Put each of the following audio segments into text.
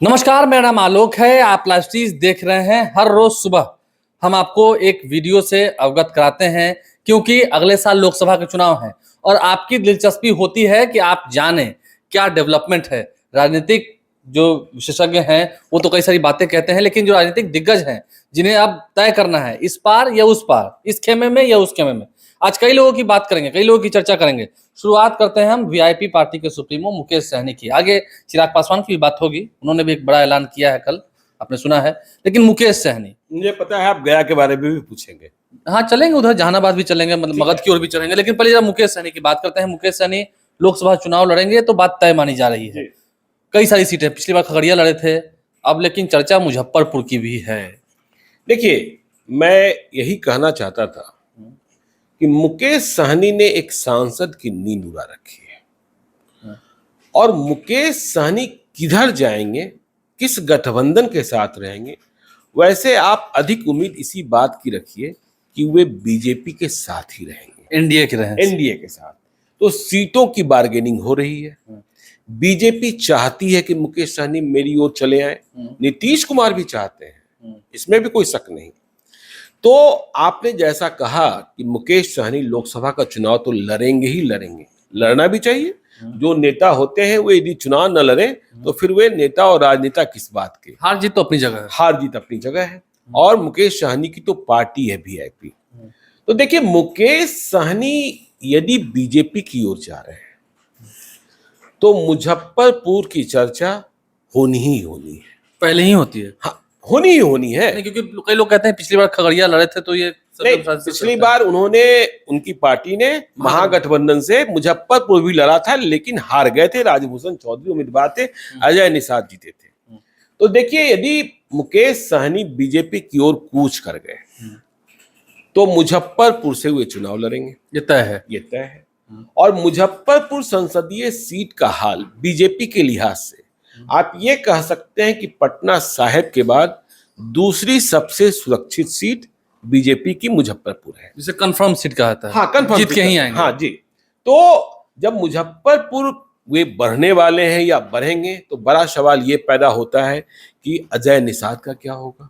नमस्कार, मेरा नाम आलोक है। आप लाइव स्ट्रीम देख रहे हैं। हर रोज सुबह हम आपको एक वीडियो से अवगत कराते हैं, क्योंकि अगले साल लोकसभा के चुनाव हैं और आपकी दिलचस्पी होती है कि आप जानें क्या डेवलपमेंट है। राजनीतिक जो विशेषज्ञ हैं वो तो कई सारी बातें कहते हैं, लेकिन जो राजनीतिक दिग्गज हैं जिन्हें अब तय करना है इस पार या उस पार, इस खेमे में या उस खेमे में, आज कई लोगों की बात करेंगे, कई लोगों की चर्चा करेंगे। शुरुआत करते हैं हम वीआईपी पार्टी के सुप्रीमो मुकेश सहनी की। आगे चिराग पासवान की भी बात होगी, उन्होंने भी एक बड़ा ऐलान किया है कल, आपने सुना है। लेकिन मुकेश सहनी, मुझे पता है आप गया के बारे में भी पूछेंगे। हाँ चलेंगे, उधर जहानाबाद भी चलेंगे, मतलब मगध की ओर भी चलेंगे, लेकिन पहले जरा मुकेश सहनी की बात करते हैं। मुकेश सहनी लोकसभा चुनाव लड़ेंगे तो बात तय मानी जा रही है। कई सारी सीटें, पिछली बार खगड़िया लड़े थे, अब लेकिन चर्चा मुजफ्फरपुर की भी है। देखिए, मैं यही कहना चाहता था कि मुकेश सहनी ने एक सांसद की नींद उड़ा रखी है और मुकेश सहनी किधर जाएंगे, किस गठबंधन के साथ रहेंगे, वैसे आप अधिक उम्मीद इसी बात की रखिए कि वे बीजेपी के साथ ही रहेंगे, एनडीए के रहें, एनडीए के साथ। तो सीटों की बार्गेनिंग हो रही है। बीजेपी चाहती है कि मुकेश सहनी मेरी ओर चले आए, नीतीश कुमार भी चाहते हैं, इसमें भी कोई शक नहीं। तो आपने जैसा कहा कि मुकेश सहनी लोकसभा का चुनाव तो लड़ेंगे ही लड़ेंगे, लड़ना भी चाहिए। जो नेता होते हैं वो यदि चुनाव न लड़े तो फिर वे नेता और राजनेता किस बात के। हार जीत तो अपनी जगह है, हार जीत अपनी जगह है, और मुकेश सहनी की तो पार्टी है वीआईपी। तो देखिए, मुकेश सहनी यदि बीजेपी की ओर जा रहे हैं तो मुजफ्फरपुर की चर्चा होनी ही होनी है। पहले ही होती है। हाँ, होनी ही होनी है। नहीं, क्योंकि कई लोग कहते हैं पिछली बार खगड़िया लड़े थे तो ये नहीं, पिछली बार उन्होंने, उनकी पार्टी ने महागठबंधन से मुजफ्फरपुर भी लड़ा था, लेकिन हार गए थे। राजभूषण चौधरी उम्मीदवार थे, अजय निषाद जीते थे। तो देखिए, यदि मुकेश सहनी बीजेपी की ओर कूच कर गए तो मुजफ्फरपुर से वे चुनाव लड़ेंगे, ये तय है, ये तय है। और मुजफ्फरपुर संसदीय सीट का हाल बीजेपी के लिहाज से आप ये कह सकते हैं कि पटना साहिब के बाद दूसरी सबसे सुरक्षित सीट बीजेपी की मुजफ्फरपुर है, जिसे कंफर्म सीट कहा जाता है। हाँ, कंफर्म जीत के ही आएंगे। हाँ जी। तो जब मुजफ्फरपुर वे बढ़ने वाले हैं या बढ़ेंगे तो बड़ा सवाल ये पैदा होता है कि अजय निषाद का क्या होगा,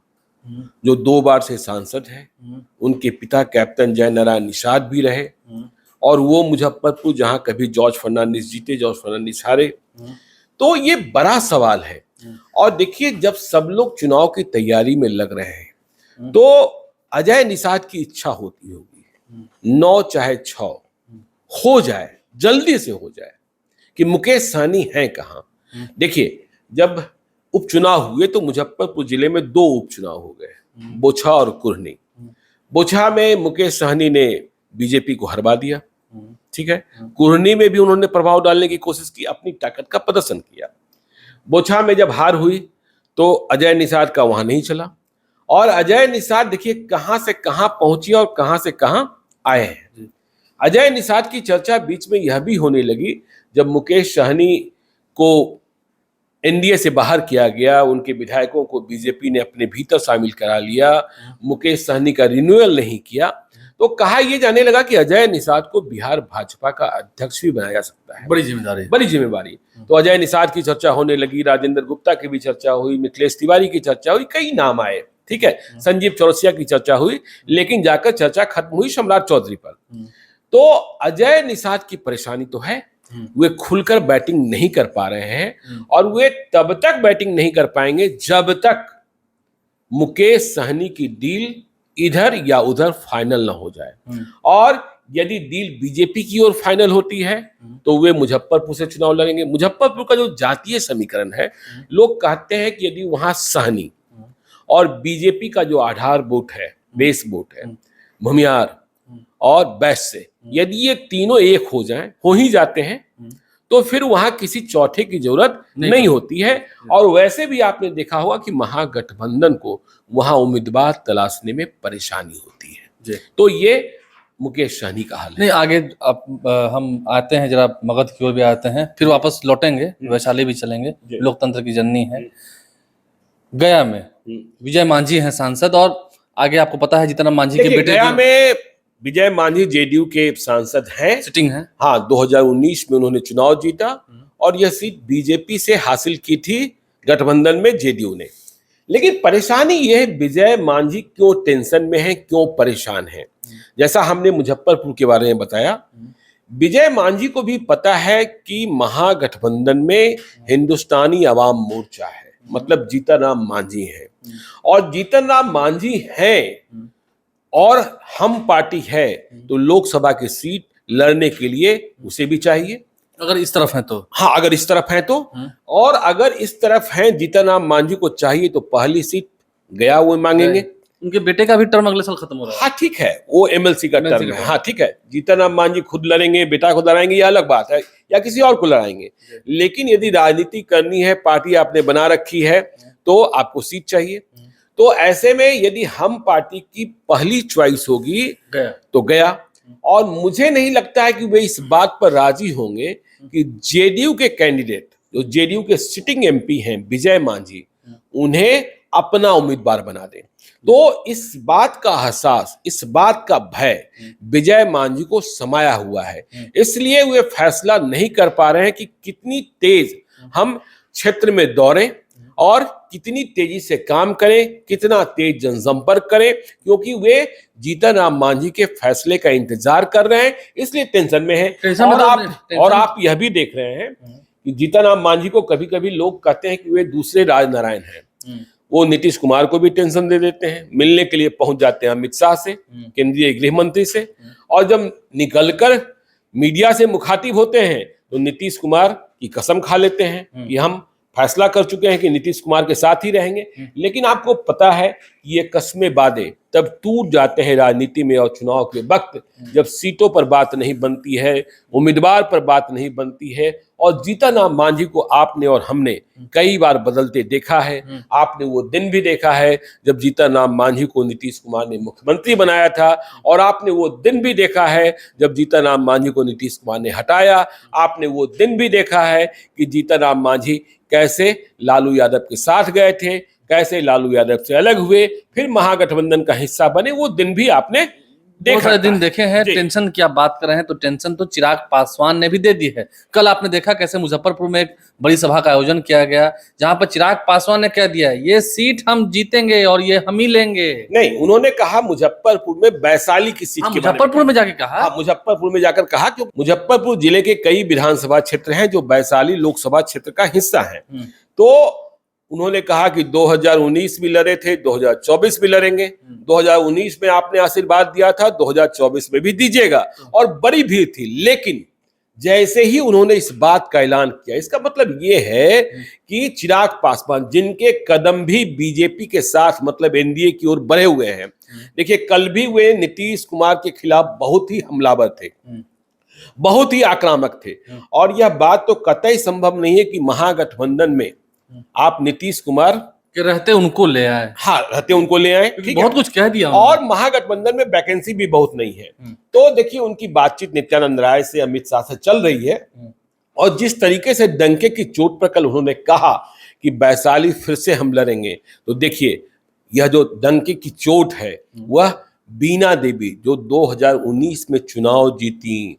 जो 2 बार से सांसद है। उनके पिता कैप्टन जय नारायण निषाद भी रहे और वो मुजफ्फरपुर जहां कभी जॉर्ज फर्नांडिस जीते, जॉर्ज फर्नांडिस हारे। तो ये बड़ा सवाल है। और देखिए, जब सब लोग चुनाव की तैयारी में लग रहे हैं तो अजय निषाद की इच्छा होती होगी 9 चाहे 6 हो जाए, जल्दी से हो जाए कि मुकेश सहनी हैं कहां। देखिए, जब उपचुनाव हुए तो मुजफ्फरपुर जिले में 2 उपचुनाव हो गए, बोछा और कुर्नी। बोछा में मुकेश सहनी ने बीजेपी को हरवा दिया, ठीक है। कुर्नी में भी उन्होंने प्रभाव डालने की कोशिश की, अपनी ताकत का प्रदर्शन किया। बोछा में जब हार हुई तो अजय निषाद का वहां नहीं चला, और अजय निषाद देखिए कहां से कहां पहुंची और कहां से कहां आए हैं। अजय निषाद की चर्चा बीच में यह भी होने लगी जब मुकेश सहनी को एनडीए से बाहर किया गया, उनके विधायकों को बीजेपी ने अपने भीतर शामिल करा लिया, मुकेश सहनी का रिन्यूअल नहीं किया, तो कहा यह जाने लगा कि अजय निषाद को बिहार भाजपा का अध्यक्ष भी बनाया जा सकता है। बड़ी जिम्मेदारी, बड़ी जिम्मेदारी। तो अजय निषाद की चर्चा होने लगी, राजेंद्र गुप्ता की भी चर्चा हुई, मिथिलेश तिवारी की चर्चा हुई, कई नाम आए, ठीक है। संजीव चौरसिया की चर्चा हुई, लेकिन जाकर चर्चा खत्म हुई सम्राट चौधरी पर। तो अजय निषाद की परेशानी तो है, वे खुलकर बैटिंग नहीं कर पा रहे हैं, और वे तब तक बैटिंग नहीं कर पाएंगे जब तक मुकेश सहनी की डील इधर या उधर फाइनल ना हो जाए। और यदि डील बीजेपी की ओर फाइनल होती है तो वे मुजफ्फरपुर से चुनाव लड़ेंगे। मुजफ्फरपुर का जो जातीय समीकरण है, लोग कहते हैं कि यदि वहां सहनी और बीजेपी का जो आधार वोट है, बेस वोट है, भूमियार और वैश्य, यदि ये तीनों एक हो जाएं, हो ही जाते हैं, तो फिर वहां किसी चौथे की जरूरत नहीं होती है। और वैसे भी आपने देखा होगा कि महागठबंधन को वहां उम्मीदवार तलाशने में परेशानी होती है। तो ये मुकेश सहनी का हाल है। नहीं, आगे हम आते हैं, जरा मगध की ओर भी आते हैं, फिर वापस लौटेंगे, वैशाली भी चलेंगे, लोकतंत्र की जननी है। गया में विजय मांझी हैं सांसद, और आगे आपको पता है जीतन राम मांझी के बेटे, गया में विजय मांझी जेडीयू के सांसद हैं, सिटिंग है। हाँ, 2019 में उन्होंने चुनाव जीता और यह सीट बीजेपी से हासिल की थी गठबंधन में जेडीयू ने। लेकिन परेशानी यह है, विजय मांझी क्यों टेंशन में है, क्यों परेशान है। जैसा हमने मुजफ्फरपुर के बारे में बताया, विजय मांझी को भी पता है कि महागठबंधन में हिंदुस्तानी अवाम मोर्चा है, मतलब जीतन राम मांझी है, और जीतन राम मांझी हैं और हम पार्टी है, तो लोकसभा की सीट लड़ने के लिए उसे भी चाहिए। अगर इस तरफ है तो, हाँ, अगर इस तरफ है तो, और अगर इस तरफ है जीतन राम मांझी को चाहिए तो पहली सीट गया वो मांगेंगे। उनके बेटे का भी टर्म अगले साल खत्म हो रहा है। हाँ ठीक है, वो एमएलसी का टर्म है। हाँ ठीक है, जीतन राम मांझी खुद लड़ेंगे, बेटा को लड़ाएंगे, ये अलग बात है, या किसी और को लड़ाएंगे। लेकिन यदि राजनीति करनी है, पार्टी आपने बना रखी है, तो आपको सीट चाहिए। तो ऐसे में यदि हम पार्टी की पहली चॉइस होगी तो गया, और मुझे नहीं लगता है कि वे इस बात पर राजी होंगे कि जेडीयू के कैंडिडेट, जो जेडीयू के सिटिंग एमपी हैं विजय मांझी, उन्हें अपना उम्मीदवार बना दें। तो इस बात का एहसास, इस बात का भय विजय मांझी को समाया हुआ है, इसलिए वे फैसला नहीं कर पा रहे हैं कि कितनी तेज हम क्षेत्र में दौड़ें और कितनी तेजी से काम करें, कितना तेज जनसंपर्क करें, क्योंकि वे जीतन राम मांझी के फैसले का इंतजार कर रहे हैं, इसलिए टेंशन में है। और आप यह भी देख रहे हैं कि जीतन राम मांझी को कभी कभी लोग कहते हैं कि वे दूसरे राजनारायण हैं। वो नीतीश कुमार को भी टेंशन दे देते हैं, मिलने के लिए पहुंच जाते हैं अमित शाह से, केंद्रीय गृह मंत्री से, और जब निकलकर मीडिया से मुखातिब होते हैं तो नीतीश कुमार की कसम खा लेते हैं कि हम फैसला कर चुके हैं कि नीतीश कुमार के साथ ही रहेंगे। लेकिन आपको पता है कि ये कस्में वादे तब टूट जाते हैं राजनीति में, और चुनाव के वक्त जब सीटों पर बात नहीं बनती है, उम्मीदवार पर बात नहीं बनती है। और जीतन राम मांझी को आपने और हमने कई बार बदलते देखा है। आपने वो दिन भी देखा है जब जीतन राम मांझी को नीतीश कुमार ने मुख्यमंत्री बनाया था, और आपने वो दिन भी देखा है जब जीतन राम मांझी को नीतीश कुमार ने हटाया। आपने वो दिन भी देखा है कि जीतन राम मांझी कैसे लालू यादव के साथ गए थे, कैसे लालू यादव से अलग हुए, फिर महागठबंधन का हिस्सा बने। वो दिन भी आपने बहुत सारे दिन देखे हैं। टेंशन की आप बात कर रहे हैं तो टेंशन तो चिराग पासवान ने भी दे दी है। कल आपने देखा कैसे मुजफ्फरपुर में एक बड़ी सभा का आयोजन किया गया, जहां पर चिराग पासवान ने कह दिया ये सीट हम जीतेंगे और ये हम ही लेंगे। नहीं, उन्होंने कहा मुजफ्फरपुर में वैशाली की सीट के मुजफ्फरपुर में जाके कहा। हाँ, मुजफ्फरपुर में जाकर कहा, क्योंकि मुजफ्फरपुर जिले के कई विधानसभा क्षेत्र हैं जो वैशाली लोकसभा क्षेत्र का हिस्सा है। तो उन्होंने कहा कि 2019 भी लड़े थे, 2024 भी लड़ेंगे। 2019 में आपने आशीर्वाद दिया था, 2024 में भी दीजिएगा, और बड़ी भीड़ थी। लेकिन जैसे ही उन्होंने इस बात का ऐलान किया, इसका मतलब ये है कि चिराग पासवान, जिनके कदम भी बीजेपी के साथ मतलब एनडीए की ओर बढ़े हुए हैं, देखिए कल भी वे नीतीश कुमार के खिलाफ बहुत ही हमलावर थे, बहुत ही आक्रामक थे। और यह बात तो कतई संभव नहीं है कि महागठबंधन में आप नीतीश कुमार के रहते उनको ले आए। हाँ, रहते उनको ले आए, बहुत कुछ कह दिया। और महागठबंधन में वैकेंसी भी बहुत नहीं है। तो देखिए उनकी बातचीत नित्यानंद राय से, अमित शाह से चल रही है, और जिस तरीके से डंके की चोट पर कल उन्होंने कहा कि वैशाली फिर से हम लड़ेंगे, तो देखिए यह जो डंके की चोट है वह बीना देवी, जो 2019 में चुनाव जीती,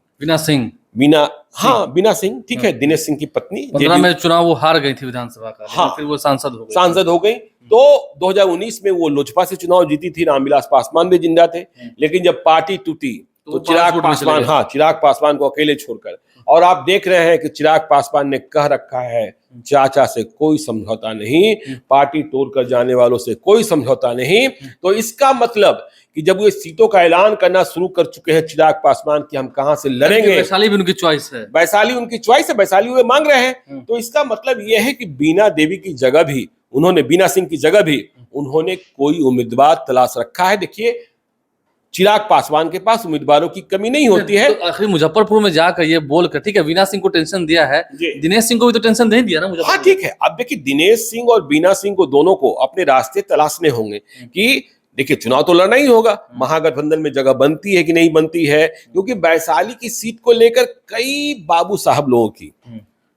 बीना सिंह, ठीक है, दिनेश सिंह की पत्नी, 15 में चुनाव वो हार गई थी विधानसभा का। हाँ, फिर वो सांसद हो गई। तो 2019 में वो लोजपा से चुनाव जीती थी, रामविलास पासवान भी जिंदा थे। लेकिन जब पार्टी टूटी तो चिराग पासवान को अकेले छोड़कर, और आप देख रहे हैं कि चिराग पासवान ने कह रखा है चाचा से कोई समझौता नहीं, पार्टी तोड़कर जाने वालों से कोई समझौता नहीं। तो इसका मतलब कि जब ये सीटों का ऐलान करना शुरू कर चुके हैं चिराग पासवान कि हम कहां से लड़ेंगे, वैशाली भी उनकी चॉइस है, वैशाली उनकी चॉइस है, वैशाली वे मांग रहे हैं। तो इसका मतलब यह है कि बीना देवी की जगह भी उन्होंने, बीना सिंह की जगह भी उन्होंने कोई उम्मीदवार तलाश रखा है। देखिए चिराग पासवान के पास उम्मीदवारों की कमी नहीं होती है। तो आखिर मुजफ्फरपुर में जाकर ये बोलकर, ठीक है बीना सिंह को टेंशन दिया है, दिनेश सिंह को भी तो टेंशन नहीं दिया ना मुझे। हाँ ठीक है, अब देखिए दिनेश सिंह और बीना सिंह को दोनों को अपने रास्ते तलाशने होंगे कि देखिए चुनाव तो लड़ना ही होगा, महागठबंधन में जगह बनती है कि नहीं बनती है, क्योंकि वैशाली की सीट को लेकर कई बाबू साहब लोगों की,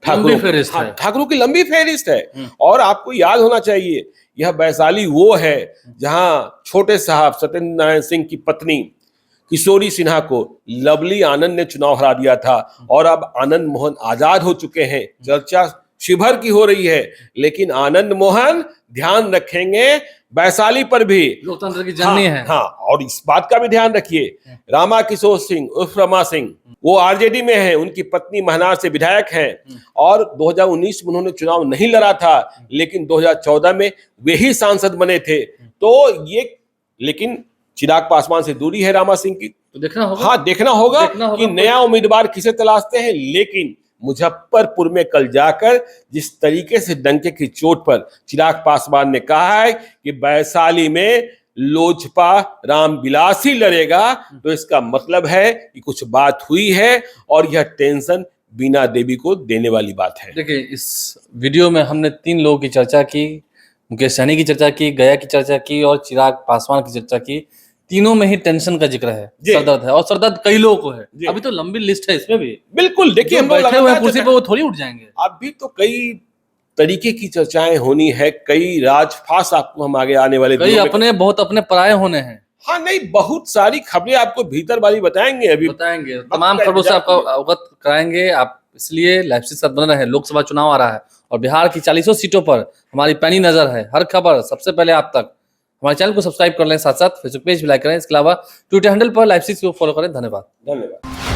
ठाकुरों की लंबी फहरिस्त है। और आपको याद होना चाहिए यह वैशाली वो है जहां छोटे साहब सत्येंद्र नारायण सिंह की पत्नी किशोरी सिन्हा को लवली आनंद ने चुनाव हरा दिया था, और अब आनंद मोहन आजाद हो चुके हैं, चर्चा शिवहर की हो रही है, लेकिन आनंद मोहन ध्यान रखेंगे वैशाली पर भी। लोकतंत्र की जननी है। हाँ, और इस बात का भी ध्यान रखिए, रामा किशोर सिंह उर्फ रमा सिंह, वो आरजेडी में है, उनकी पत्नी महनार से विधायक हैं और 2019 में उन्होंने चुनाव नहीं लड़ा था, लेकिन 2014 में वे ही सांसद बने थे। तो ये, लेकिन चिराग पासवान से दूरी है रामा सिंह की, तो देखना होगा। हाँ, देखना होगा कि नया उम्मीदवार किसे तलाशते हैं। लेकिन मुजफ्फरपुर में कल जाकर जिस तरीके से डंके की चोट पर चिराग पासवान ने कहा है कि वैशाली में लोजपा रामविलास ही लड़ेगा, तो इसका मतलब है कि कुछ बात हुई है और यह टेंशन बीना देवी को देने वाली बात है। देखिए, इस वीडियो में हमने 3 लोगों की चर्चा की, मुकेश सहनी की चर्चा की, गया की चर्चा की और चिराग पासवान की चर्चा की। तीनों में ही टेंशन का जिक्र है, सरदर्द है, और सरदर्द कई लोगों को है। अभी तो लंबी लिस्ट है इसमें भी। बिल्कुल, देखिए, हम बैठे हुए कुर्सी पे वो थोड़ी उठ जाएंगे। अभी तो कई तरीके की चर्चाएं होनी है, कई राजफास आपको हम आगे आने वाले कई अपने बहुत अपने पराये होने हैं। हाँ, नहीं, बहुत सारी खबरें आपको भीतर वाली बताएंगे, अभी बताएंगे, तमाम खबरों से आपको अवगत कराएंगे। आप इसलिए लाइव से साथ बने रहे। लोकसभा चुनाव आ रहा है और बिहार की 40 सीटों पर हमारी पैनी नजर है। हर खबर सबसे पहले आप तक। हमारे चैनल को सब्सक्राइब कर लें, साथ साथ फेसबुक पेज भी लाइक करें। इसके अलावा ट्विटर हैंडल पर लाइव को फॉलो करें। धन्यवाद।